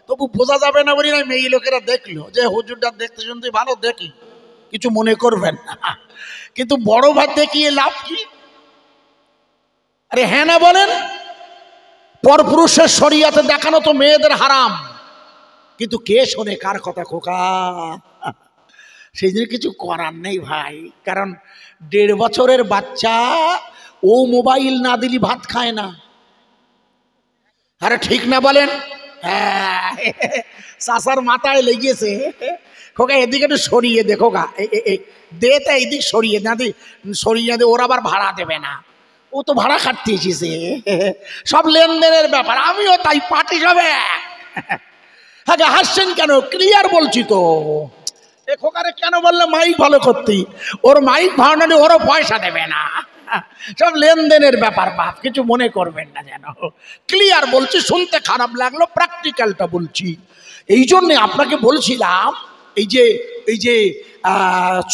তবু বোঝা যাবে না বলি না, মেয়ে লোকেরা দেখলো যে হুজুরটা দেখতে শুনতে ভালো, দেখি কিছু মনে করবেন না, কিন্তু বড় ভাই দেখিয়ে লাভ কি? আরে হ্যাঁ না বলেন? পরপুরুষের শরিয়াতে দেখানো তো মেয়েদের হারাম, কিন্তু কে শোনে কার কথা খোকা? সেই জন্য কিছু করার নেই ভাই, কারণ 1.5 বছরের বাচ্চা ও মোবাইল না দিলি ভাত খায় না। আরে ঠিক না বলেন? হ্যাঁ, চাষার মাথায় লেগেছে, খোকা এদিকে একটু সরিয়ে দে, খোকা দে, তা এইদিক সরিয়ে না দি, সরিয়ে দে, ওরা আবার ভাড়া দেবে না, ও তো ভাড়া খাটতে এসেছে, সব লেনদেনের ব্যাপার, আমিও তাই, পার্টি সবে। হ্যাঁ হাসছেন কেন? ক্লিয়ার বলছি তো। এ খোকারে কেন বললে মাইক ভালো করতি? ওর মাইক ভালো না, ওরও পয়সা দেবে না, সব লেনদেনের ব্যাপার বাপ, কিছু মনে করবেন না যেন। ক্লিয়ার বলছি, শুনতে খারাপ লাগলো, প্র্যাকটিক্যালটা বলছি। এই জন্যে আপনাকে বলছিলাম, এই যে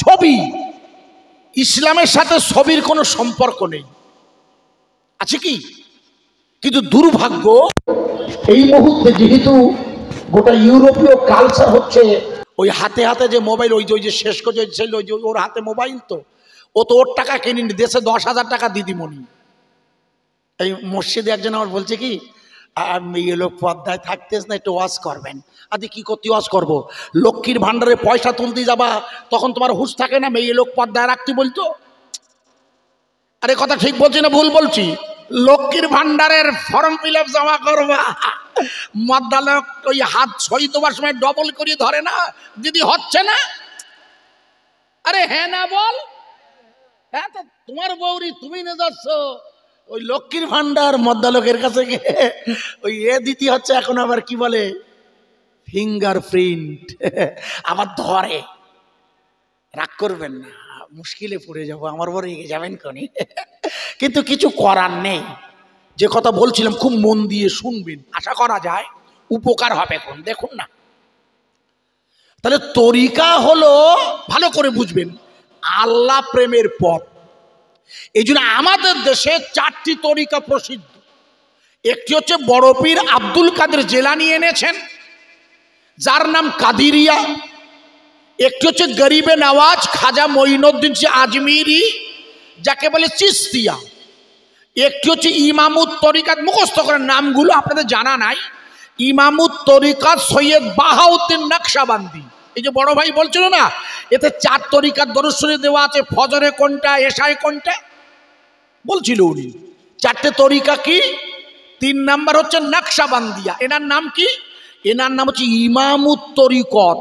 ছবি, ইসলামের সাথে ছবির কোনো সম্পর্ক নেই, আছে কি? কিন্তু দুর্ভাগ্য এই মুহূর্তে যেহেতু গোটা ইউরোপীয় কালচার হচ্ছে ওই হাতে হাতে যে মোবাইল, ওই যে শেষ করে ছিল, ওই যে ওর হাতে মোবাইল, তো ও তো ওর টাকা কিনিনি, দেশে 10,000 টাকা দিদিমণি। এই মসজিদে একজন আমার বলছে কি, মেয়ে লোক পর্দায় থাকতেস না, একটু ওয়াজ করবেন। আদি কি করতে ওয়াজ করবো? লক্ষ্মীর ভান্ডারে পয়সা তুলতে যাবা, তখন তোমার হুঁশ থাকে না, মেয়ে লোক পর্দায় রাখতে বলতো। আরে কথা ঠিক বলছি না ভুল বলছি? লক্ষ্মীর ভান্ডারের ফর্ম ফিল আপ জমা করবা, মদ্দালক ওই হাত সই দেওয়ার সময় ডবল করে ধরে না, দিদি হচ্ছে না। আরে হ্যাঁ না বল? হ্যাঁ, তো তোমার বউরি তুমি না যাচ্ছ ওই লক্ষ্মীর ভান্ডার মদ্দালকের কাছে গিয়ে ওই দিতে হচ্ছে, এখন আবার কি বলে ফিঙ্গারপ্রিন্ট, আবার ধরে। রাগ করবেন না, মুশকিলে পড়ে যাবো, আমার বড় রেগে যাবেন কোনি, কিন্তু কিছু করার নেই। যে কথা বলছিলাম খুব মন দিয়ে শুনবেন, আশা করা যায় উপকার হবে। কোন দেখুন না, তাহলে তরিকা হলো, ভালো করে বুঝবেন, আল্লাহ প্রেমের পথ। এই জন্য আমাদের দেশে 4টি তরিকা প্রসিদ্ধ। একটি হচ্ছে বড় পীর আব্দুল কাদের জেলানী এনেছেন, যার নাম কাদিরিয়া। একটি হচ্ছে গরিবে নওয়াজ খাজা মঈনুদ্দিন আজমিরি, যাকে বলে চিস্তিয়া। একটি হচ্ছে ইমামুত তরিকাত, মুখস্থ করেন নামগুলো, আপনাদের জানা নাই। ইমামুত তরিকাত সৈয়দ বাহাউদ্দিন নকশবন্দি। এই যে বড় ভাই বলছিল না, এতে 4 তরিকার দরুদ শরীফ দেওয়া আছে, ফজরে কোনটা, এশায় কোনটা বলছিল উনি। 4টে তরিকা কি? 3 নাম্বার হচ্ছে নকশবন্দিয়া। এনার নাম কি? এনার নাম হচ্ছে ইমামুত তরিকত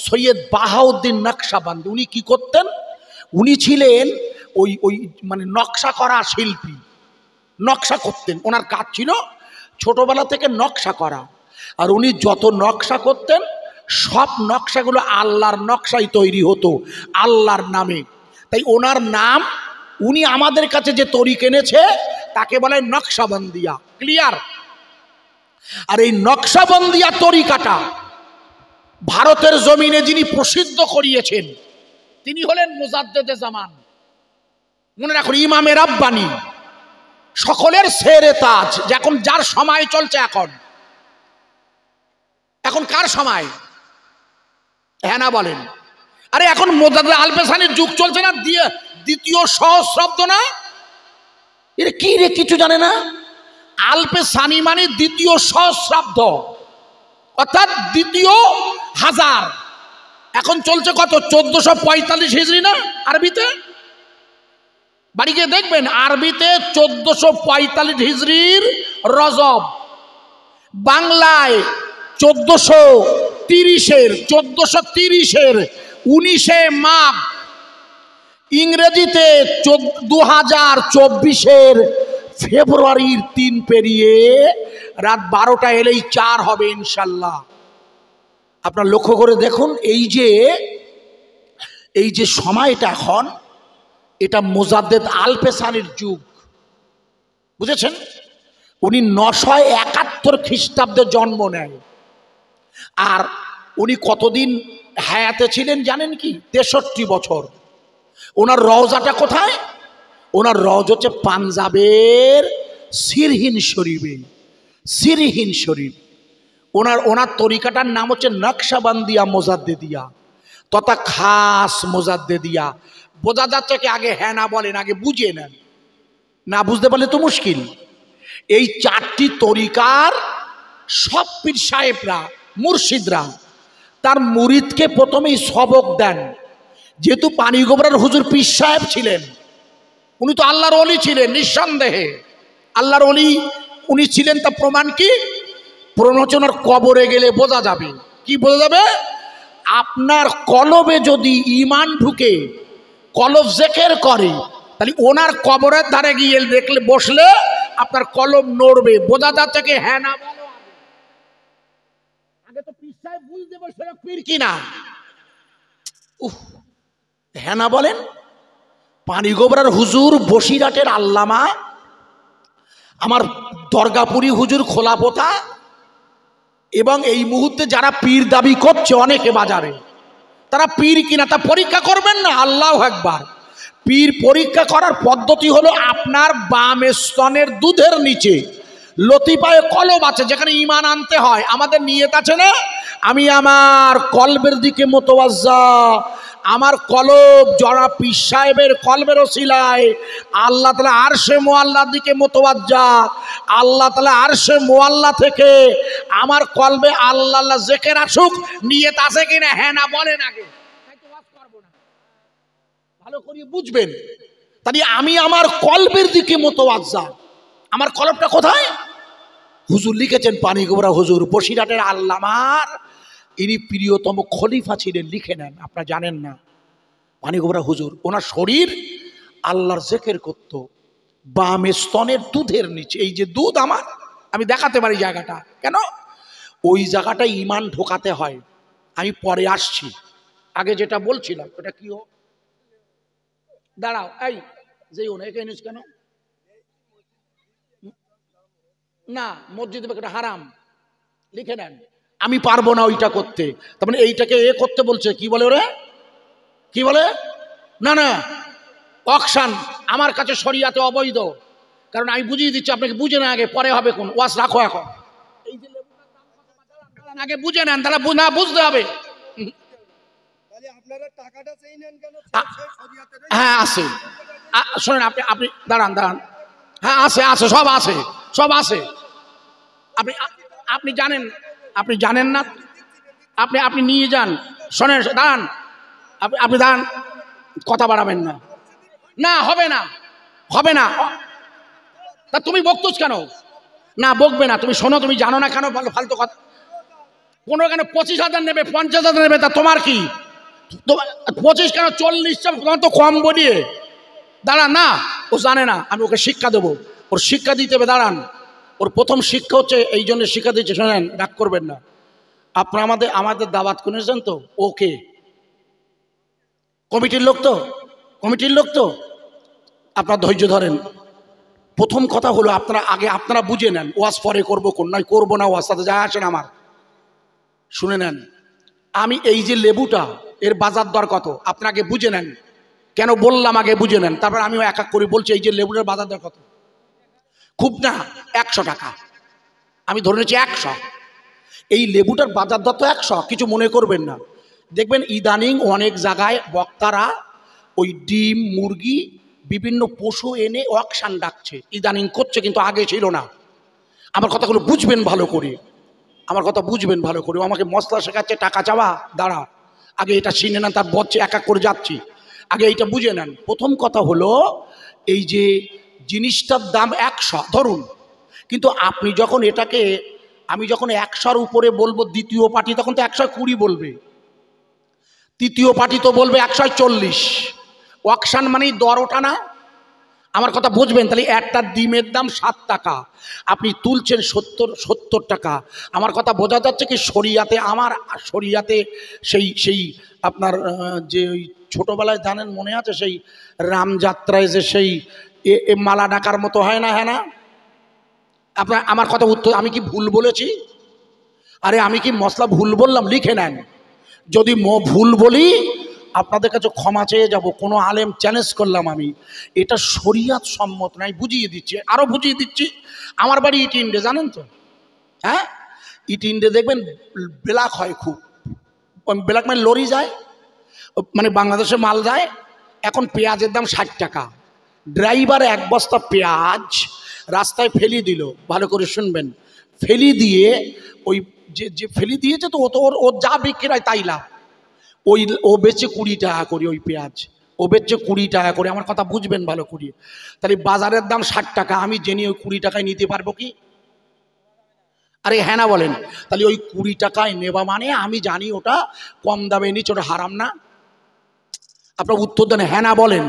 সৈয়দ বাহাউদ্দিন নকশবন্দি। উনি কি করতেন? উনি ছিলেন ওই মানে নকশা করা শিল্পী, নকশা করতেন। ওনার কাজ ছিল ছোটবেলা থেকে নকশা করা, আর উনি যত নকশা করতেন সব নকশাগুলো আল্লাহর নকশাই তৈরি হতো, আল্লাহর নামে। তাই ওনার নাম, উনি আমাদের কাছে যে তরিক এনেছে তাকে বলে নকশবন্দিয়া। ক্লিয়ার? আর এই নকশবন্দিয়া তরিকাটা ভারতের জমিনে যিনি প্রসিদ্ধ করিয়েছেন তিনি হলেন মুজাদ্দেদে জামান। মনে রাখুন, ইমামে রাব্বানি, সকলের শেরে তাজ। এখন যার সময় চলছে, এখন কার সময়? হ্যাঁ না বলেন? আরে এখন মুজাদ্দেদ আলপেসানির যুগ চলছে না, দ্বিতীয় সহস্রাব্দ না? এটা কি রে, কিছু জানে না? আলপেসানি মানে দ্বিতীয় সহস্রাব্দ, অর্থাৎ দ্বিতীয় হাজার। এখন চলছে কত? 1445 হিজরি না আরবিতে? বাড়ি গিয়ে দেখবেন, আরবিতে 1445 হিজরির রজব, বাংলায় 1430-এর 19-এ মাঘ, ইংরেজিতে 2024-এর ফেব্রুয়ারির 3 পেরিয়ে রাত 12টা এলেই 4 হবে ইনশাল্লাহ। আপনার লক্ষ্য করে দেখুন, এই যে সময়টা এখন, এটা মুজাদ্দেদ আলপেসানির যুগ, বুঝেছেন? উনি 971 খ্রিস্টাব্দে জন্ম নেয়। আর উনি কতদিন হায়াতে ছিলেন জানেন কি? 63 বছর। ওনার রওজাটা কোথায়? ওনার রওজ হচ্ছে পাঞ্জাবের সিরহিন শরীফে। সিরহিন শরীফ ওনার তরিকাটার নাম হচ্ছে নকশাবন্দিয়া মোজাদ্দেদিয়া তথা খাস মোজাদ্দেদিয়া। বোঝা যাচ্ছে কি? আগে হ্যাঁ না বলেন, আগে বুঝিয়ে নেন, না বুঝতে পারলে তো মুশকিল। এই চারটি তরিকার সব পীর সাহেবরা মুর্শিদরা তার মুরিদকে প্রথমেই সবক দেন। যেহেতু পানিগোবরার হুজুর পীর সাহেব ছিলেন, উনি তো আল্লাহর ওলি ছিলেন, নিঃসন্দেহে আল্লাহর ওলি উনি ছিলেন। তা প্রমাণ কি? প্রণোচনার কবরে গেলে বোঝা যাবে। কি বোঝা যাবে? আপনার কলবে যদি ঈমান ঢুকে, কলব জিকির করে, তাহলে ওনার কবরের ধারে গিয়ে দেখলে বসলে আপনার কলব নড়বে। বোঝা যাচ্ছে কি? হ্যাঁ না বলো। আগে তো পীর সাহেব বুঝতে বসে পীর কিনা। হ্যাঁ না বলেন। পানিগোবরার হুজুর বসিরহাটের আল্লামা, আমার দরগাপুরি হুজুর খোলাপোতা, এবং এই মুহূর্তে যারা পীর দাবি করছে অনেকে বাজারে, তারা পীর কিনা তা পরীক্ষা করবেন না। আল্লাহু আকবার। পীর পরীক্ষা করার পদ্ধতি হলো আপনার বাম স্তনের দুধের নিচে লতিফায়ে কলব আছে, যেখানে ঈমান আনতে হয়। আমাদের নিয়ত আছে না, আমি আমার কলবের দিকে মুতাওয়াজ্জা, আমার কলব জনাব পীর সাহেবের কলবের ওসিলায় আল্লাহ তাআলা আরশে মুআল্লার দিকে মুতাওয়াজ্জা। আল্লাহ তাআলা আরশে মুআল্লা থেকে আমার কলবে আল্লাহ আল্লাহ জিকির আসুক। নিয়ত আছে কিনা? হ্যাঁ না বলেন আগে, তাই তো ওয়াজ করব না। ভালো করে বুঝবেন। তাই আমি আমার কলবের দিকে মুতাওয়াজ্জা। আমার কলবটা কোথায়? হুজুর লিখেছেন, পানিগোবরা হুজুর বসিরহাটের আল্লামার ইনি প্রিয়তম খলিফা ছিলেন। লিখে নেন, আপনারা জানেন না। পানিগোবরা হুজুর ওনার শরীর আল্লাহর জিকির করত বাম স্তনের দুধের নিচে। এই যে দুধ আমার, আমি দেখাতে পারি জায়গাটা। কেন? ওই জায়গাটায় ঈমান ঢোকাতে হয়। আমি পরে আসছি, আগে যেটা বলছিলাম ওটা কি হোক। দাঁড়াও, এই যে এখানে কেন না, মসজিদে এটা হারাম। লিখে নেন, আমি পারবো না ওইটা করতে। তার মানে এইটাকে এ করতে বলছে। কি বলে ওরে? কি বলে? না না, অকশান আমার কাছে শরিয়াতে অবৈধ। কারণ আমি বুঝিয়ে দিচ্ছি আপনাকে, বুঝে না আগে, পরে হবে কোন ওয়াজ। রাখো এখন, এই যে আগে বুঝে নেন, তাহলে না বুঝতে হবে। হ্যাঁ আছে, শোনেন আপনি আপনি দাঁড়ান দাঁড়ান। হ্যাঁ আছে আছে, সব আছে, সব আছে। আপনি আপনি জানেন, আপনি জানেন না, আপনি আপনি নিয়ে যান। শোনেন, দাঁড়ান, আপনি দাঁড়ান, কথা বাড়াবেন না। না হবে না, হবে না। তা তুমি বকতুস কেন? না বকবে না, তুমি শোনো, তুমি জানো না কেন ফালতু কথা। 15 কেন 25,000 নেবে, 50,000 নেবে, তা তোমার কি? 25 কেন 40, তোমার তো কম বলিয়ে। দাঁড়ান না, ও জানে না, আমি ওকে শিক্ষা দেবো, ওর শিক্ষা দিতে হবে। দাঁড়ান, ওর প্রথম শিক্ষা হচ্ছে, এই জন্য শিক্ষা দিচ্ছে, শোনেন, রাগ করবেন না। আপনারা আমাদের দাওয়াত করেছেন তো? ওকে কমিটির লোক তো, কমিটির লোক তো, আপনারা ধৈর্য ধরেন। প্রথম কথা হলো, আপনারা বুঝে নেন। ওয়াজ পরে করবো, কোন নয় করবো না, ওয়াজ সাথে যায় আসেন আমার। শুনে নেন, আমি এই যে লেবুটা, এর বাজার দর কত আপনাকে বুঝে নেন। কেন বললাম আগে বুঝে নেন, তারপর আমিও এক এক করে বলছি। এই যে লেবুটার বাজার দর কত? খুব না 100 টাকা, আমি ধরে নিচ্ছি 100। এই লেবুটার বাজার দর তো 100, কিছু মনে করবেন না। দেখবেন ইদানিং অনেক জায়গায় বক্তারা ওই ডিম, মুরগি, বিভিন্ন পশু এনে অকশান ডাকছে, ইদানিং করছে, কিন্তু আগে ছিল না। আমার কথাগুলো বুঝবেন ভালো করে, আমার কথা বুঝবেন ভালো করে। আমাকে মশলা শেখাচ্ছে, টাকা চাওয়া। দাঁড়া, আগে এটা চিনে নেন, তার বলছে এক এক করে যাচ্ছি, আগে এইটা বুঝে নেন। প্রথম কথা হলো, এই যে জিনিসটার দাম 100 ধরুন, কিন্তু আপনি যখন এটাকে, আমি যখন 100-র উপরে বলবো দ্বিতীয় পার্টি, তখন তো 120 বলবে, তৃতীয় পার্টি তো বলবে 140। অকশান মানেই দর ওঠা না? আমার কথা বুঝবেন। তাহলে একটা ডিমের দাম 7 টাকা, আপনি তুলছেন 70 টাকা। আমার কথা বোঝা যাচ্ছে কি? শরিয়াতে, আমার শরিয়াতে সেই সেই আপনার যে ওই ছোটোবেলায় জানেন, মনে আছে সেই রামযাত্রায় যে সেই মালা ডাকার মতো হয় না? হ্যাঁ না? আপনার আমার কথা উত্তর, আমি কি ভুল বলেছি? আরে আমি কি মশলা ভুল বললাম? লিখে নেন, যদি ভুল বলি আপনাদের কাছে ক্ষমা চেয়ে যাব। কোনো আলেম চ্যালেঞ্জ করলাম আমি, এটা শরিয়াত সম্মত নাই। বুঝিয়ে দিচ্ছি, আরো বুঝিয়ে দিচ্ছি। আমার বাড়ি ইটিন্ডে, জানেন তো? হ্যাঁ, ইট ইন্ডে দেখবেন ব্ল্যাক হয় খুব, ব্ল্যাক মানে লরি যায়, মানে বাংলাদেশে মাল যায়। এখন পেঁয়াজের দাম 60 টাকা। ড্রাইভার এক বস্তা পেঁয়াজ রাস্তায় ফেলি দিল, ভালো করে শুনবেন, ফেলি দিয়ে ওই যে ফেলি দিয়েছে তো ওর যা বিক্রি হয় তাই লাভ। ও বেচে 20 টাকা করে, ওই পেঁয়াজ ও বেচে 20 টাকা করে। আমার কথা বুঝবেন ভালো করে। তাহলে বাজারের দাম 60 টাকা, আমি জেনে ওই 20 টাকায় নিতে পারবো কি? আরে হ্যাঁ না বলেন? তাহলে ওই 20 টাকায় নেবা মানে আমি জানি ওটা কম দামে নিচ্ছে, ওটা হারাম না? আপনার উত্তর দেন হ্যাঁ না বলেন।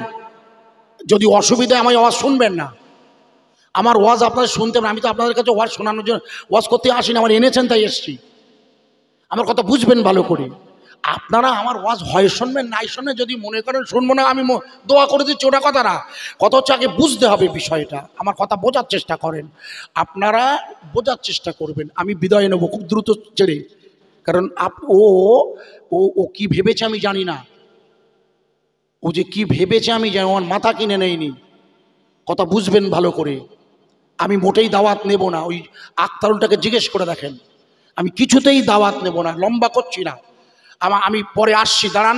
যদি অসুবিধা হয় আমার আওয়াজ শুনবেন না, আমার ওয়াজ আপনাদের শুনতে হবে। আমি তো আপনাদের কাছে ওয়াজ শোনানোর জন্য ওয়াজ করতে আসিনি, আমার এনেছেন তাই এসছি। আমার কথা বুঝবেন ভালো করে। আপনারা আমার ওয়াজ হয় শুনবেন নাই শুনবেন, যদি মনে করেন শুনবো না আমি দোয়া করে দিচ্ছি, ওটা কথা না। কথা হচ্ছে আগে বুঝতে হবে বিষয়টা, আমার কথা বোঝার চেষ্টা করেন, আপনারা বোঝার চেষ্টা করবেন। আমি বিদায় নেবো খুব দ্রুত ছেড়ে, কারণ ও ও ও কি ভেবেছে আমি জানি না, ও যে কি ভেবেছে আমি জানি, আমার মাথা কিনে নেয়নি। কথা বুঝবেন ভালো করে। আমি মোটেই দাওয়াত নেব না, ওই আক্তারুলটাকে জিজ্ঞেস করে দেখেন, আমি কিছুতেই দাওয়াত নেব না, লম্বা করছি না। আমি পরে আসছি, দাঁড়ান,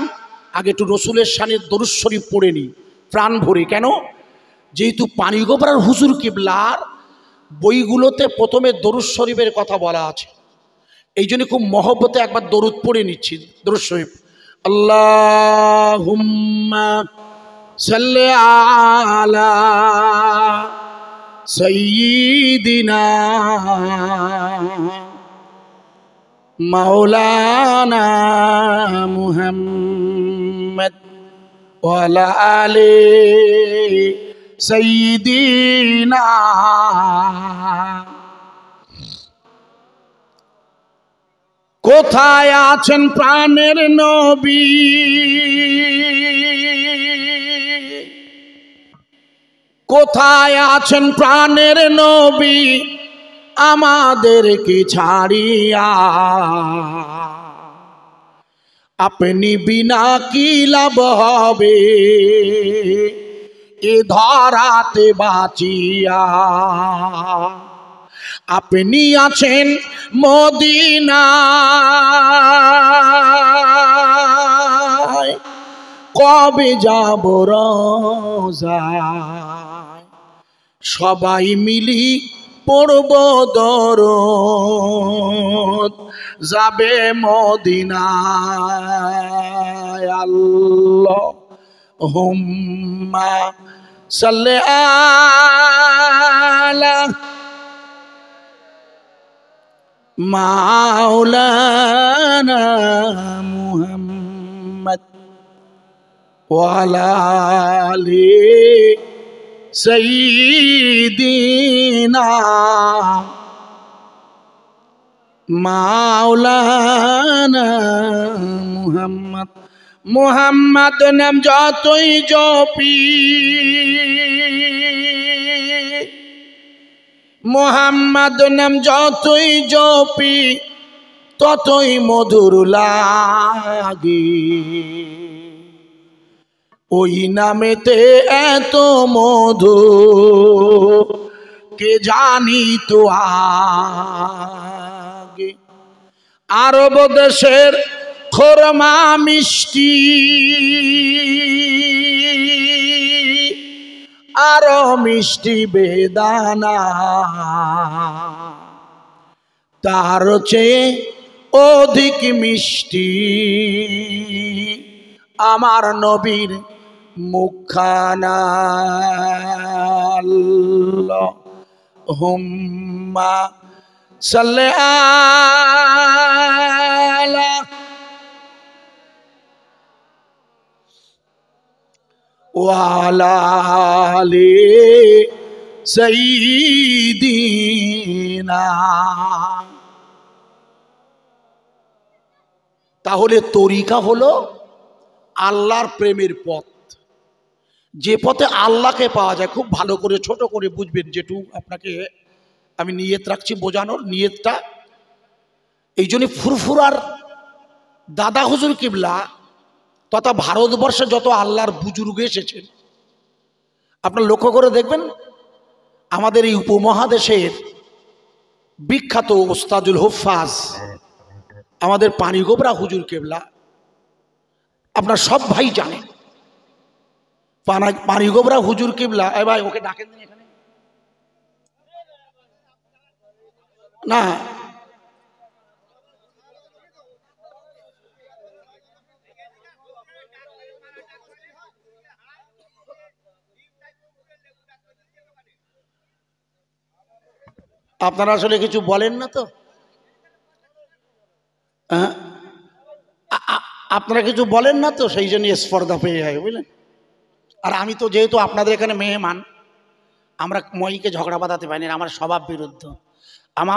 আগে একটু রসুলের শানের দরুদ শরীফ পড়ে নি প্রাণ ভরে। কেন? যেহেতু পানিগোপাড়ার হুজুর কিবলার বইগুলোতে প্রথমে দরুদ শরীফের কথা বলা আছে, এই জন্য খুব মহব্বতে একবার দরুদ পড়ে নিচ্ছি। দরুদ শরীফ, আল্লাহুম্মা সাল্লি আলা সাইয়্যিদিনা মাওলানা মুহাম্মদ ওয়া আলা আলি সাইয়্যিদিনা। কোথায় আছেন প্রাণের নবী, কোথায় আছেন প্রাণের নবী আমাদেরকে ছাড়িয়া, আপনি বিনা কি লাভ হবে এ ধরাতে বাঁচিয়া। আপনি আছেন মদিনায়, কবে যাব রোজায়, সবাই মিলি পড়ব দরুদ, যাবে মদিনায়। আল্লাহুম্মা সাল্লি আলা মাওলানা মুহাম্মদ ওয়া আলা আলি সাইয়্যিদিনা মাওলানা মুহাম্মদ। মুহাম্মদ নাম যতই জপি, মুহাম্মদ নাম যতই জপি ততই মধুর লাগে, ওই নামেতে এত মধু কে জানি তো আগে। আরব দেশের খোরমা মিষ্টি, আরো মিষ্টি বেদানা, তার চেয়ে অধিক মিষ্টি আমার নবীর মুখখানা। আল্লাহুম্মা সাল্লি আলা ওয়া আলা আলি সাইয়্যিদিনা। তাহলে তরিকা হলো আল্লাহর প্রেমের পথ, যে পথে আল্লাহকে পাওয়া যায়। খুব ভালো করে ছোট করে বুঝবেন, যেটু আপনাকে আমি নিয়ত রাখছি বোঝানোর, নিয়তটা এই জন্য ফুরফুরার দাদা হুজুর কিবলা তথা ভারতবর্ষে যত আল্লাহর বুজুর্গ এসেছেন আপনার লক্ষ্য করে দেখবেন, আমাদের এই উপমহাদেশের বিখ্যাত ওস্তাদুল হুফাজ আমাদের পানিগোবরা হুজুর কেবলা, আপনার সব ভাই জানেন পানিগোবরা হুজুর কেবলা। এ ভাই ওকে ডাকেন এখানে না, আপনারা আসলে কিছু বলেন না তো, আপনারা কিছু বলেন না তো, সেই জন্য স্পর্ধা পেয়ে যায় বুঝলেন। আর আমি তো যেহেতু আপনাদের এখানে মেহমান, আমরা মইকে ঝগড়া বাঁধাতে পারি না, আমার স্বভাব বিরুদ্ধ।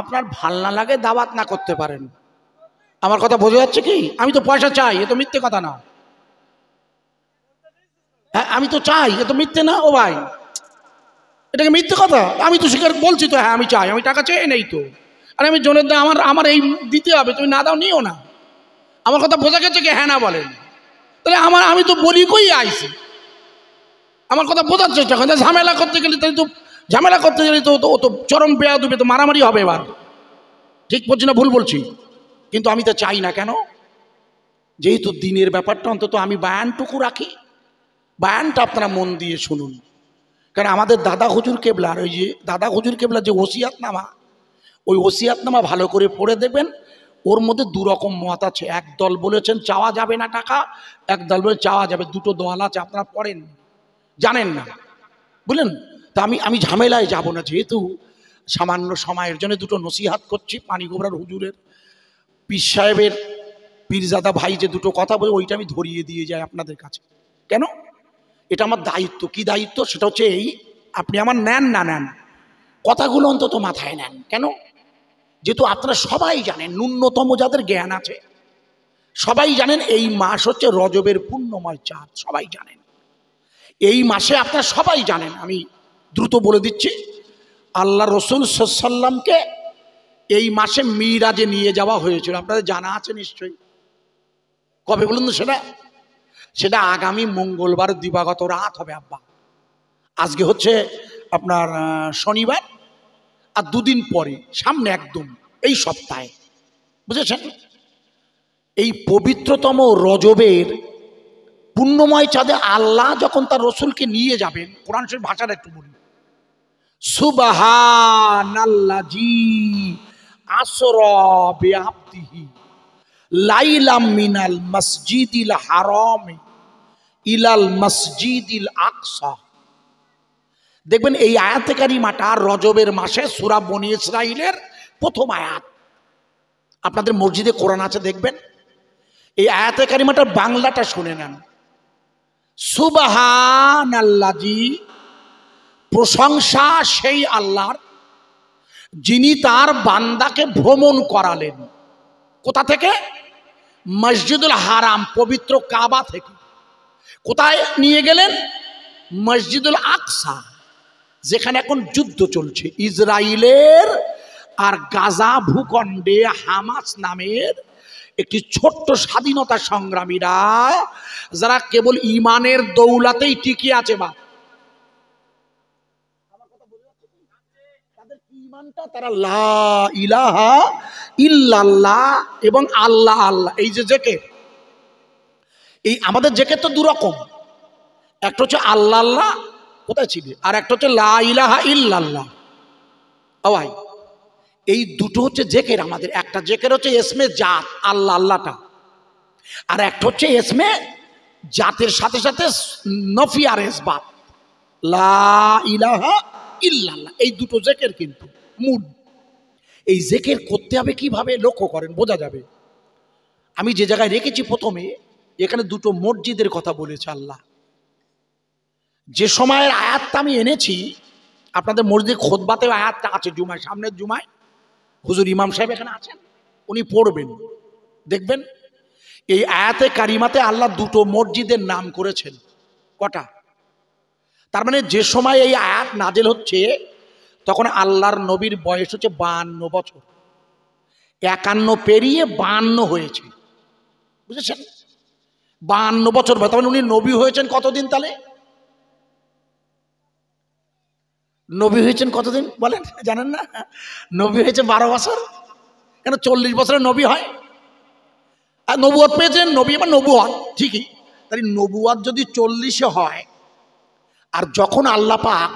আপনার ভাল না লাগে দাওয়াত না করতে পারেন, আমার কথা বোঝা যাচ্ছে কি? আমি তো পয়সা চাই, এ তো মিথ্যে কথা না। হ্যাঁ আমি তো চাই, এ তো মিথ্যে না ও ভাই, এটাকে মিথ্যে কথা? আমি তো স্বীকার বলছি তো, হ্যাঁ আমি চাই, আমি টাকা চেয়ে নেই তো। আর আমি জনের দাম আমার এই দিতে হবে, তুমি না দাও নিও না। আমার কথা বোঝা গেছে কি? হ্যাঁ না বলেন। তাহলে আমি তো বলি কই আইছি, আমার কথা বোঝার চেষ্টা করেন। ঝামেলা করতে গেলে তাই তো, ঝামেলা করতে গেলে তো ও তো চরম বেয়া দেবে, তো মারামারি হবে এবার। ঠিক বলছি না ভুল বলছি? কিন্তু আমি তো চাই না। কেন? যেহেতু দিনের ব্যাপারটা অন্তত আমি বায়ানটুকু রাখি, বায়ানটা আপনারা মন দিয়ে শুনুন। কারণ আমাদের দাদা হুজুর কেবলার ওই যে দাদা হুজুর কেবলার যে ওসিয়াতনামা, ওই ওসিয়াতনামা ভালো করে পড়ে দেবেন। ওর মধ্যে দু রকম মত আছে, এক দল বলেছেন চাওয়া যাবে না টাকা, এক দল বলে চাওয়া যাবে। দুটো দল আছে, আপনারা পড়েন জানেন না বুঝলেন। তা আমি ঝামেলায় যাব না, যেহেতু সামান্য সময়ের জন্য দুটো নসিহাত করছি। পানিগোবরার হুজুরের পীর সাহেবের পীরজাদা ভাই যে দুটো কথা বলে, ওইটা আমি ধরিয়ে দিয়ে যাই আপনাদের কাছে। কেন? এটা আমার দায়িত্ব। কি দায়িত্ব? সেটা হচ্ছে এই, আপনি আমার নেন না নেন, কথাগুলো অন্তত মাথায় নেন। কেন? যেহেতু আপনারা সবাই জানেন, ন্যূনতম যাদের জ্ঞান আছে সবাই জানেন এই মাস হচ্ছে রজবের পুণ্যময় চাঁদ, সবাই জানেন। এই মাসে আপনারা সবাই জানেন, আমি দ্রুত বলে দিচ্ছি, আল্লাহ রসুল সাল্লামকে এই মাসে মিরাজে নিয়ে যাওয়া হয়েছিল। আপনাদের জানা আছে নিশ্চয়ই। কবে বলুন তো সেটা? সেটা আগামী মঙ্গলবার দিবাগত রাত হবে আব্বা। আজকে হচ্ছে আপনার শনিবার, আর দুদিন পরে সামনে একদম এই সপ্তাহে, বুঝেছেন? এই পবিত্রতম রজবের পুণ্যময় চাঁদে আল্লাহ যখন তার রসুলকে নিয়ে যাবেন, কোরআন শরীফ ভাষাটা একটু বলি, সুবহানাল্লাযী আসরা বিআবদিহি লাইলাম মিনাল মসজিদিল হারাম ইলাল মসজিদিল আকসা। দেখবেন এই আয়াতে কারিমাটা রজবের মাসে সূরা বনী ইসরাইলের প্রথম আয়াত। আপনাদের মসজিদে কোরআন আছে দেখবেন, এই আয়াতে কারিমাটার বাংলাটা শুনে নেন। সুবহানাল্লাযী, প্রশংসা সেই আল্লাহর যিনি তার বান্দাকে ভ্রমণ করালেন। কোথা থেকে? মসজিদুল হারাম, পবিত্র কাবা থেকে। কোথায় নিয়ে গেলেন? মসজিদুল আকসা, যেখানে এখন যুদ্ধ চলছে ইসরায়েলের আর গাজা ভূখণ্ডে হামাস নামের একটি ছোট্ট স্বাধীনতা সংগ্রামীরা, যারা কেবল ইমানের দৌলাতেই টিকে আছে। বা তাদের ইমানটা, তারা লা ইলাহা ইল্লাল্লাহ এবং আল্লাহ আল্লাহ, এই যে জেকের, এই আমাদের জেকের তো দুরকম, একটা হচ্ছে আল্লাহ আল্লাহ, কোথায় ছিল, আর একটা হচ্ছে লা ইলাহা ইল্লাল্লাহ। ও ভাই, এই দুটো হচ্ছে জেকের আমাদের। একটা জেকের হচ্ছে এসমে জাত, আল্লাহ আল্লাহটা, আর একটা হচ্ছে এসমে জাতের সাথে সাথে নফি আর ইসবাত, লা ইলাহা ইল্লাল্লাহ। এই দুটো জেকের কিন্তু মূল। এই জেকের করতে হবে কিভাবে লক্ষ্য করেন, বোঝা যাবে। আমি যে জায়গায় রেখেছি প্রথমে, এখানে দুটো মসজিদের কথা বলেছে আল্লাহ। যে সময়ের আয়াতটা আমি এনেছি, আপনাদের মসজিদ খুতবাতেও আয়াতটা আছে, জুমায়, সামনের জুমায় হুজুর ইমাম সাহেব এখানে আছেন, উনি পড়বেন, দেখবেন এই আয়াতে কারিমাতে আল্লাহ দুটো মসজিদের নাম করেছেন। কটা? তার মানে যে সময় এই আয়াত নাজেল হচ্ছে, তখন আল্লাহর নবীর বয়স হচ্ছে 52 বছর, 51 পেরিয়ে 52 হয়েছে, বুঝেছেন? 52 বছর, তার মানে উনি নবী হয়েছেন কতদিন? তাহলে নবী হয়েছেন কতদিন বলেন, জানেন না? নবী হয়েছে 12 বছর। কেন 40 বছরের নবী হয়? আর নবুয়ত পেয়েছেন, নবী বা নবুয়ত ঠিকই। তাই নবুয়ত যদি 40-এ হয়, আর যখন আল্লাহ পাক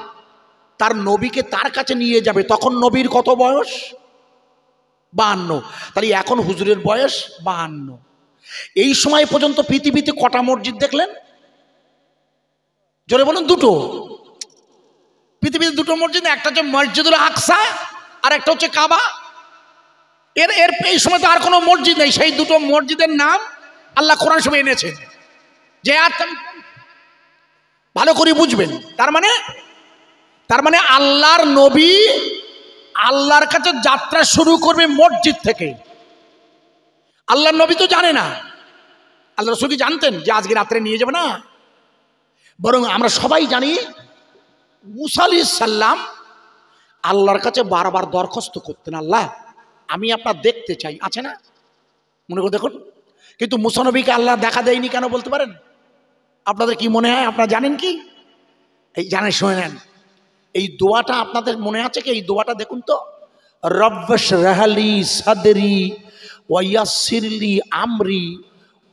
তার নবীকে তার কাছে নিয়ে যাবে তখন নবীর কত বয়স? 52। তাই এখন হুজুরের বয়স 52। এই সময় পর্যন্ত পৃথিবীতে কটা মসজিদ দেখলেন? জোরে বলুন। দুটো। পৃথিবীতে দুটো মসজিদ, একটা হচ্ছে মসজিদুল আকসা আর একটা হচ্ছে কাবা। এর এর এই সময় তো আর কোনো মসজিদ নেই। সেই দুটো মসজিদের নাম আল্লাহ কোরআন শরীফে এনেছেন। যে ভালো করে বুঝবেন। তার মানে আল্লাহর নবী আল্লাহর কাছে যাত্রা শুরু করবে মসজিদ থেকে। আল্লাহর নবী তো জানে না। আল্লাহ রাসূল কি জানতেন যে আজকে রাত্রে নিয়ে যাবে? না, বরং আমরা সবাই জানি মুসা আলাইহিস সালাম আল্লাহর কাছে বারবার দরখাস্ত করতেন, আল্লাহ আমি আপনার দেখতে চাই, আছে না? মনে করে দেখুন। কিন্তু মুসা নবীকে আল্লাহ দেখা দেয়নি কেন বলতে পারেন? আপনাদের কি মনে হয়? আপনারা জানেন কি? এই জানেন, শুনে নেন। এই দোয়াটা আপনাদের মনে আছে কি? এই দোয়াটা দেখুন তো, রব্বিশরাহ লি সাদরি ওয়া ইয়াসসিরলি আমরি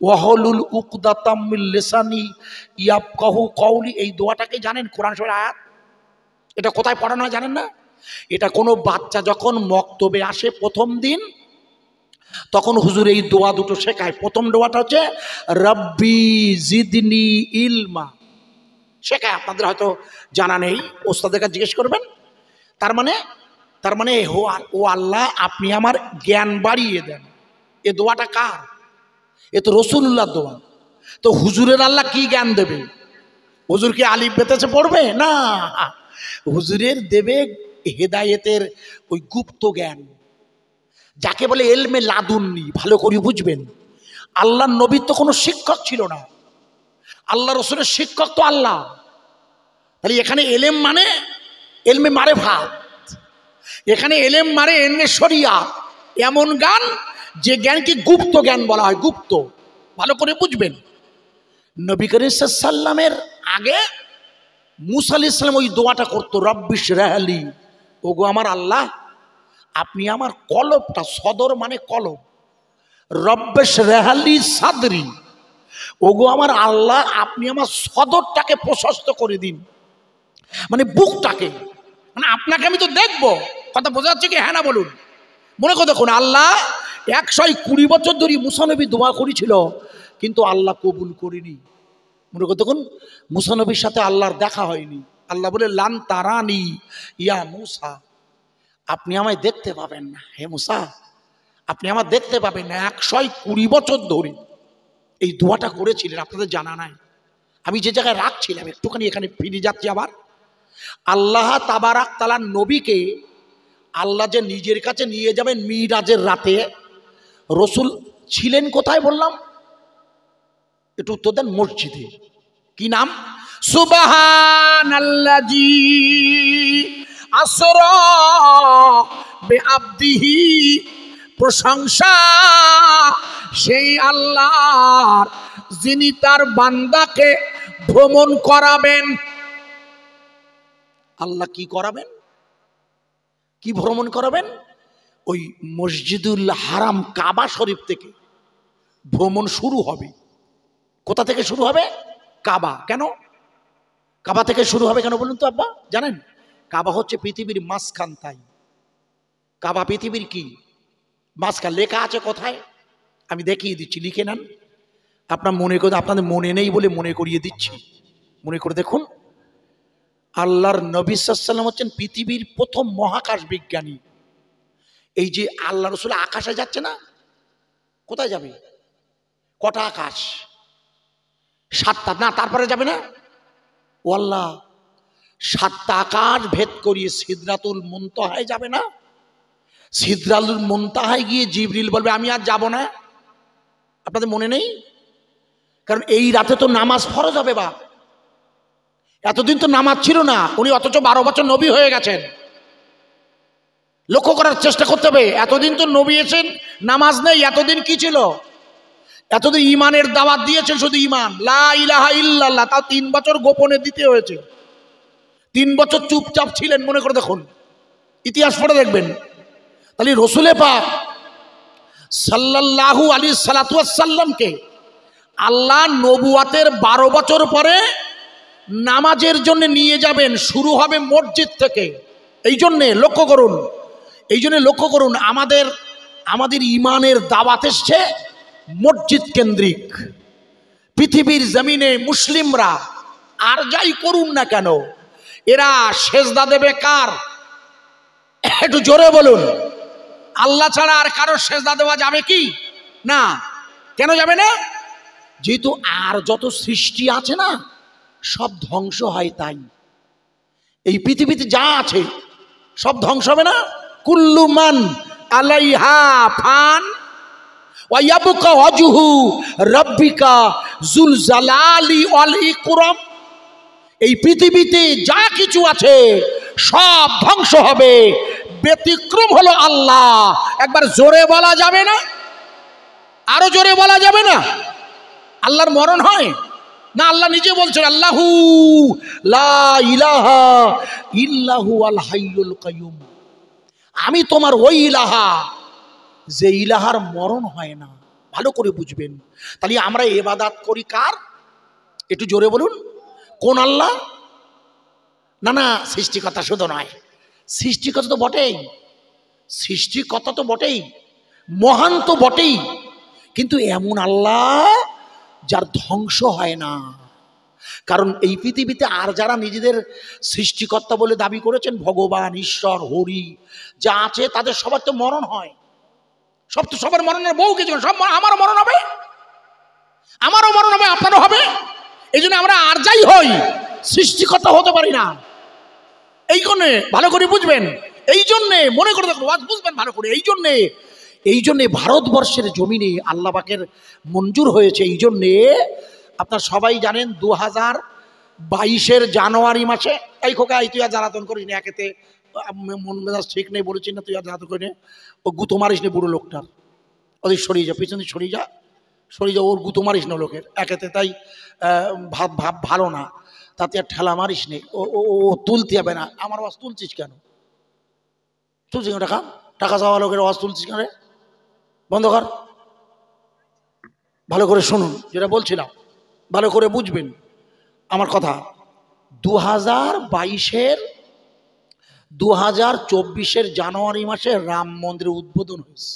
ওয়াহলুল উকদাতাম মিন লিসানি ইয়াফকাহু কওলি। এই দোয়াটাকে জানেন? কোরআন শরীফের আয়াত। এটা কোথায় পড়ানো হয় জানেন না? এটা কোনো বাচ্চা যখন মক্তবে আসে প্রথম দিন, তখন হুজুর এই দোয়া দুটো শেখায়। প্রথম দোয়াটা হচ্ছে রব্বি জিদনি ইলমা, শেখায়। আপনাদের হয়তো জানা নেই, ওস্তাদের কাছে জিজ্ঞেস করবেন। তার মানে ও আল্লাহ আপনি আমার জ্ঞান বাড়িয়ে দেন। এ দোয়াটা কার? এ তো রসুল্লাহর দোয়া। তো হুজুরের আল্লাহ কি জ্ঞান দেবে? হুজুর কি আলিফ বেতেছে পড়বে? না, হুজুরের দেবে হেদায়েতের ওই গুপ্ত জ্ঞান, যাকে বলে এলমে লাদুন্নি। ভালো করে বুঝবেন। আল্লাহর নবীর তো কোনো শিক্ষক ছিল না, আল্লাহ রসুলের শিক্ষক তো আল্লাহ। তাহলে এখানে এলেম মানে এলমে মারে ভাত, এখানে এলেম মারে এলমে শরিয়াত। এমন জ্ঞান যে জ্ঞানকে গুপ্ত জ্ঞান বলা হয়, গুপ্ত। ভালো করে বুঝবেন। নবী করিম সাল্লাল্লাহু আলাইহি ওয়াসাল্লামের আগে মুসা আলাইহিস সালাম ওই দোয়াটা করতো, রব্বিশরাহ লি, ওগো আমার আল্লাহ আপনি আমার কলবটা, সদর মানে কলব, রব্বিশরাহ লি সাদরি, ওগো আমার আল্লাহ আপনি আমার সদরটাকে প্রশস্ত করে দিন, মানে বুকটাকে। মানে আপনাকে আমি তো দেখবো। কথা বোঝা যাচ্ছে কি? হ্যাঁ না বলুন। মনে করে দেখুন, আল্লাহ 120 বছর ধরে মুসা নবী দোয়া করেছিল, কিন্তু আল্লাহ কবুল করেনি। মনে করে দেখুন, মুসা নবীর সাথে আল্লাহর দেখা হয়নি। আল্লাহ বলে লান তারানি ইয়া মুসা, আপনি আমায় দেখতে পাবেন না হে মুসা, আপনি আমার দেখতে পাবেন না। 120 বছর ধরে এই দোয়াটা করেছিলেন, আপনাদের জানা নাই। আমি যে জায়গায় রাখছিলাম একটুখানি এখানে ফিরে যাচ্ছি আবার। আল্লাহ তাবারাক তাআলা নবীকে আল্লাহ যে নিজের কাছে নিয়ে যাবেন মিরাজের রাতে, রসুল ছিলেন কোথায় বললাম? একটু উত্তর দেন। মসজিদে। কি নাম? সুবহানাল্লাযী আসরা বিআবদিহি, প্রশংসা সেই আল্লাহর যিনি তার বান্দাকে ভ্রমণ করাবেন। আল্লাহ কি করাবেন? কি ভ্রমণ করাবেন? ওই মসজিদুল হারাম কাবা শরীফ থেকে ভ্রমণ শুরু হবে। কোথা থেকে শুরু হবে? কাবা। কেন কাবা থেকে শুরু হবে কেন বলুন তো আব্বা? জানেন, কাবা হচ্ছে পৃথিবীর মাঝখান। তাই কাবা পৃথিবীর কি মাঝখান। লেখা আছে কোথায়? আমি দেখিয়ে দিচ্ছি, লিখে নেন। আপনার মনে করে, আপনাদের মনে নেই বলে মনে করিয়ে দিচ্ছি, মনে করে দেখুন। আল্লাহর নবী সাল্লাল্লাহু আলাইহি ওয়াসাল্লাম হচ্ছেন পৃথিবীর প্রথম মহাকাশ বিজ্ঞানী। এই যে আল্লাহ রসুল আকাশে যাচ্ছে না, কোথায় যাবে? কটা আকাশ? 7টা না, তারপরে যাবে না? ও আল্লাহ, 7টা আকাশ ভেদ করিয়ে সিদরাতুল মুনতাহায় যাবে না? সিদরাতুল মুনতাহায় গিয়ে জিবরিল বলবে আমি আর যাব না। আপনাদের মনে নেই? কারণ এই রাতে তো নামাজ ফরজ হবে। বা এতদিন তো নামাজ ছিল না উনি, অথচ 12 বছর নবী হয়ে গেছেন। লক্ষ্য করার চেষ্টা করতে হবে। এতদিন তো নবী এসেন, নামাজ নেই। এতদিন কি ছিল? এতদিন ইমানের দাওয়াত দিয়েছেন, শুধু ইমান, লা ইলাহা ইল্লাল্লাহ, তাও 3 বছর গোপনে দিতে হয়েছে। 3 বছর চুপচাপ ছিলেন, মনে করে দেখুন, ইতিহাস পড়ে দেখবেন। তাহলে রসুলে পাক সাল্লাল্লাহু আলাইহি সাল্লাতুয়াসাল্লামকে আল্লাহ নবুয়াতের 12 বছর পরে নামাজের জন্য নিয়ে যাবেন, শুরু হবে মসজিদ থেকে। এই জন্যে লক্ষ্য করুন, আমাদের ইমানের দাওয়াত এসছে মসজিদ কেন্দ্রিক। পৃথিবীর জমিনে মুসলিমরা আর যাই করুন না কেন, এরা সেজদা দেবে কার? একটু জোরে বলুন। আল্লাহ ছাড়া আর কারো সেজদা দেওয়া যাবে কি? না। কেন যাবে না? যেহেতু আর যত সৃষ্টি আছে না, সব ধ্বংস হয়। তাই এই পৃথিবীতে যা আছে সব ধ্বংস হবে না? কুল্লু মান আলাইহা ফান ওয়া ইয়াবকা ওয়াজহু রাব্বিকা যুল জালালি ওয়াল ইকরাম। এই পৃথিবীতে যা কিছু আছে সব ধ্বংস হবে, ব্যতিক্রম হলো আল্লাহ। একবার জোরে বলা যাবে না? আরো জোরে বলা যাবে না? আল্লাহর মরণ হয় না? আল্লাহ নিজে বলছেন আল্লাহু লা ইলাহা ইল্লাহু আল হাইয়ুল কাইয়ুম। আমি তোমার ওই ইলাহা যে ইলাহার মরণ হয় না। ভালো করে বুঝবেন। তাহলে আমরা ইবাদত করি কার? একটু জোরে বলুন। কোন আল্লাহ? না, সৃষ্টিকর্তা শুধু নয়, সৃষ্টিকর্তা তো বটেই, সৃষ্টিকর্তা তো বটেই, মহান তো বটেই, কিন্তু এমন আল্লাহ যার ধ্বংস হয় না। কারণ এই পৃথিবীতে আর যারা নিজেদের সৃষ্টিকর্তা বলে দাবি করেছেন, ভগবান, ঈশ্বর, হরি যা আছে, তাদের সবার তো মরণ হয়। সবার মরণের বহু কিছু, সব আমারও মরণ হবে, আপনারও হবে। এই জন্য আমরা আর যাই হই সৃষ্টিকর্তা হতে পারি না। এই জন্যে ভালো করে বুঝবেন। এই জন্যে মনে করে দেখুন, বুঝবেন ভালো করে। এই জন্যে ভারতবর্ষের জমিনে আল্লাহ পাকের মঞ্জুর হয়েছে। এই জন্যে আপনার সবাই জানেন 2022-এর জানুয়ারি মাসে, এই খোকা তুই আর জ্বালাতন করিস নি, একেতে মন মেজাজ ঠিক নেই বলেছি না, তুই আর জ্বালাতন করিস নি, ও গুতো মারিস নি বুড়ো লোকটার, ওদের সরিয়ে যা, পিছনে সরিয়ে যা, ওর গুতো মারিস না লোকের একেতে, তাই ভাব ভালো না, তাতে আর ঠেলা মারিস নি, ও তুলতে হবে না। আমার আওয়াজ তুলছিস কেন? টাকা চাওয়া লোকের আওয়াজ তুলছিস কেন রে? বন্ধ কর। ভালো করে শুনুন যেটা বলছিলাম, ভালো করে বুঝবেন আমার কথা। 2024-এর জানুয়ারি মাসে রাম মন্দিরের উদ্বোধন হয়েছে,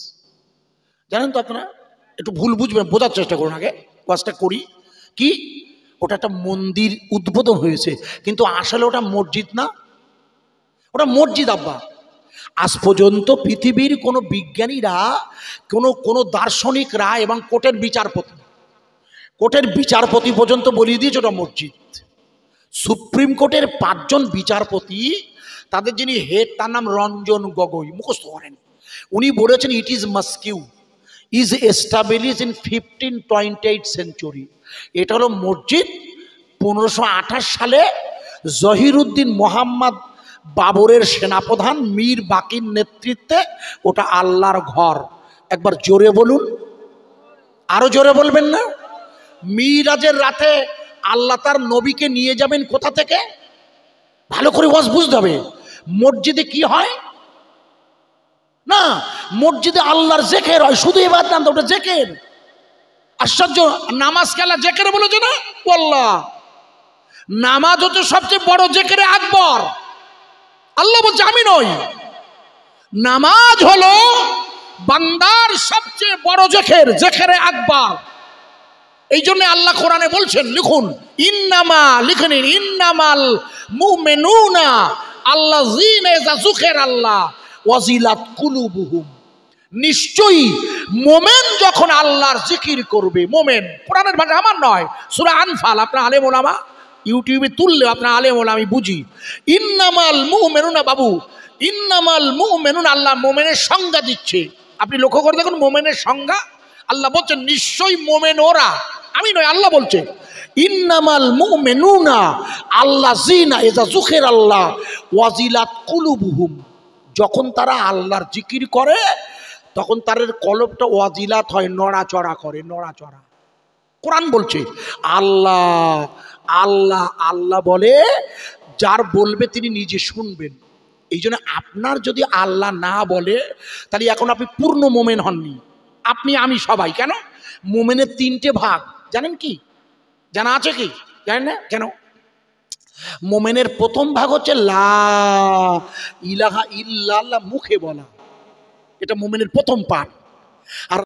জানেন তো আপনারা? একটু ভুল বুঝবেন, বোঝার চেষ্টা করুন, আগে কাজটা করি। কি? ওটা একটা মন্দির উদ্বোধন হয়েছে, কিন্তু আসলে ওটা মসজিদ না, ওটা মসজিদ আব্বা। আজ পর্যন্ত পৃথিবীর কোনো বিজ্ঞানীরা, কোনো দার্শনিকরা এবং কোর্টের বিচারপতি পর্যন্ত বলিয়ে দিয়েছে ওটা মসজিদ। সুপ্রিম কোর্টের 5 জন বিচারপতি, তাদের যিনি হেড, তার নাম রঞ্জন গগৈ, মুখস্থ করেন। উনি বলেছেন it is mosque is establish in 1528 century. এটা হলো মসজিদ। 1528 সালে জহিরুদ্দিন মোহাম্মদ বাবরের সেনাপ্রধান মীর বাকির নেতৃত্বে ওটা আল্লাহর ঘর। একবার জোরে বলুন। আরো জোরে বলবেন না? মিরাজের রাতে আল্লাহ তার নবীকে নিয়ে যাবেন কোথা থেকে? ভালো করে ওয়াজ বুঝতে হবে। মসজিদে কি হয় না, মসজিদে আল্লাহর জিকির হয়, শুধু ইবাদত না, ওটা জিকির। আশ্চর্য, নামাজকে আল্লাহ জিকির বলেছে না? আল্লাহ নামাজ হচ্ছে সবচেয়ে বড় জিকিরে আকবর। আল্লাহ বলছে আমি নই, নামাজ হলো বান্দার সবচেয়ে বড় জিকিরে আকবর। এই জন্য আল্লাহ কোরআনে বলছেন, লিখুন ইন্নামাল মুমিনুনা আল্লাযীনা ইযা যুকিরাল্লাহ ওয়াজিলাত কুলুবুহুম। নিশ্চয়ই মোমেন যখন আল্লাহর জিকির করবে, মোমেন কোরআনের ভাষা আমার নয়, সূরা আনফাল, আপনার আলেম ওলামা ইউটিউবে তুললে আপনার আলেম ওলামা আমি বুঝি। ইন্নামাল মুমিনুনা, বাবু ইন্নামাল মুমিনুনা, আল্লাহ মোমেনের সংজ্ঞা দিচ্ছে। আপনি লক্ষ্য করে দেখুন মোমেনের সংজ্ঞা। আল্লাহ বলছেন নিশ্চয়ই মোমেন ওরা, আমি নয়, আল্লাহ বলছে ইন্নামাল মুমিনুনা আল্লাযীনা ইযা যুকিরাল্লাহ ওয়াজিলাত কুলুবুহুম। যখন তারা আল্লাহর জিকির করে তখন তাদের কলবটা ওয়াজিলাত হয়, নড়াচড়া করে, নড়াচড়া। কোরআন বলছে আল্লাহ আল্লাহ আল্লাহ বলে যার বলবে তিনি নিজে শুনবেন। এই জন্য আপনার যদি আল্লাহ না বলে তাহলে এখন আপনি পূর্ণ মোমেন হননি। আপনি আমি সবাই কেন, মোমেনের তিনটে ভাগ জানেন কি, জানা আছে কি জানেন না কেন? মোমেনের প্রথম ভাগ হচ্ছে লা ইলাহা ইল্লাল্লাহ, মুখে বলা, এটা মোমেনের প্রথম পাঠ। আর